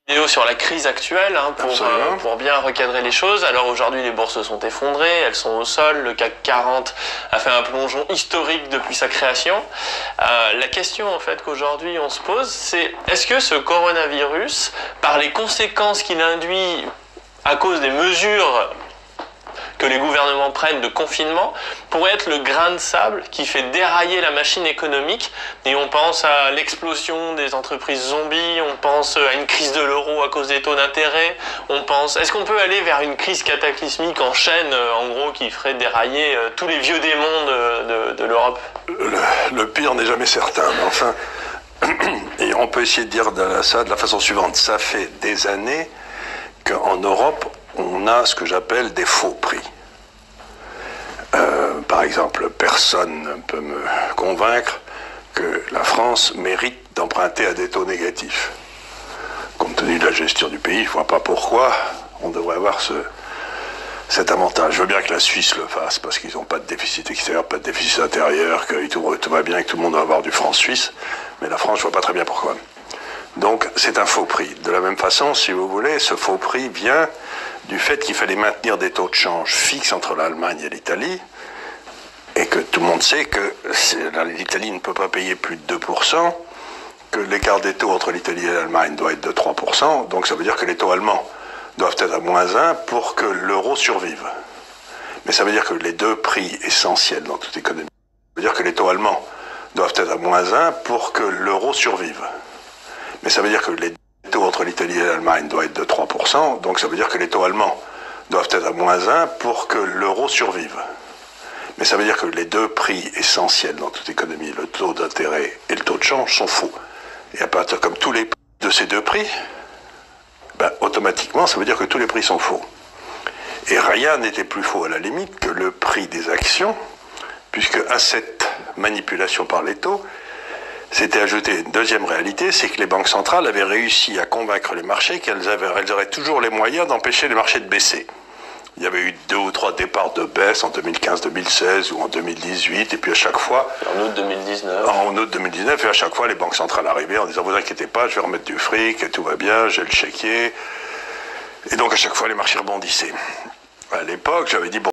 Vidéo sur la crise actuelle pour bien recadrer les choses. Alors aujourd'hui les bourses sont effondrées, elles sont au sol, le CAC 40 a fait un plongeon historique depuis sa création. La question en fait qu'aujourd'hui on se pose, c'est est-ce que ce coronavirus, par les conséquences qu'il induit à cause des mesures que les gouvernements prennent de confinement, pourrait être le grain de sable qui fait dérailler la machine économique. Et on pense à l'explosion des entreprises zombies, on pense à une crise de l'euro à cause des taux d'intérêt, est-ce qu'on peut aller vers une crise cataclysmique en chaîne, en gros, qui ferait dérailler tous les vieux démons de l'Europe? Le pire n'est jamais certain, mais enfin, et on peut essayer de dire ça de la façon suivante. Ça fait des années qu'en Europe, on a ce que j'appelle des faux prix. Par exemple, personne ne peut me convaincre que la France mérite d'emprunter à des taux négatifs. Compte tenu de la gestion du pays, je ne vois pas pourquoi on devrait avoir cet avantage. Je veux bien que la Suisse le fasse, parce qu'ils n'ont pas de déficit extérieur, pas de déficit intérieur, que tout va bien, que tout le monde va avoir du franc suisse, mais la France, je ne vois pas très bien pourquoi. Donc, c'est un faux prix. De la même façon, si vous voulez, ce faux prix vient du fait qu'il fallait maintenir des taux de change fixes entre l'Allemagne et l'Italie, et que tout le monde sait que l'Italie ne peut pas payer plus de 2%, que l'écart des taux entre l'Italie et l'Allemagne doit être de 3%, donc ça veut dire que les taux allemands doivent être à -1 pour que l'euro survive. Mais ça veut dire que les deux prix essentiels dans toute économie, ça veut dire que les taux allemands doivent être à -1 pour que l'euro survive. Mais ça veut dire que les taux entre l'Italie et l'Allemagne doivent être de 3%, donc ça veut dire que les taux allemands doivent être à -1 pour que l'euro survive. Mais ça veut dire que les deux prix essentiels dans toute économie, le taux d'intérêt et le taux de change, sont faux. Et à partir comme tous les prix de ces deux prix, automatiquement, ça veut dire que tous les prix sont faux. Et rien n'était plus faux à la limite que le prix des actions, puisque à cette manipulation par les taux, s'était ajoutée une deuxième réalité, c'est que les banques centrales avaient réussi à convaincre les marchés qu'elles auraient toujours les moyens d'empêcher les marchés de baisser. Il y avait eu 2 ou 3 départs de baisse en 2015-2016 ou en 2018, et puis à chaque fois... En août 2019. En août 2019, et à chaque fois, les banques centrales arrivaient en disant « Vous inquiétez pas, je vais remettre du fric, et tout va bien, j'ai le chéquier. » Et donc à chaque fois, les marchés rebondissaient. À l'époque, j'avais dit « Bon,